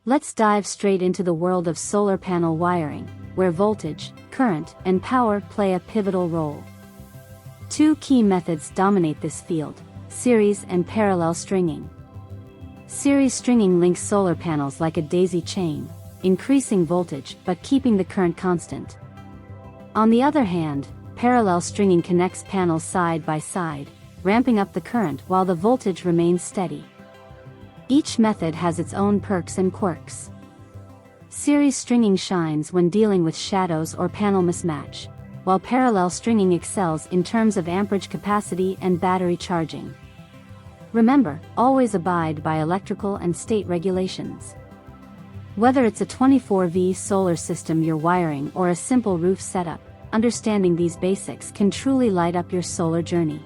Let's dive straight into the world of solar panel wiring, where voltage, current, and power play a pivotal role. Two key methods dominate this field: series and parallel stringing. Series stringing links solar panels like a daisy chain, increasing voltage but keeping the current constant. On the other hand, parallel stringing connects panels side by side, ramping up the current while the voltage remains steady. Each method has its own perks and quirks. Series stringing shines when dealing with shadows or panel mismatch, while parallel stringing excels in terms of amperage capacity and battery charging. Remember, always abide by electrical and state regulations. Whether it's a 24V solar system you're wiring or a simple roof setup, understanding these basics can truly light up your solar journey.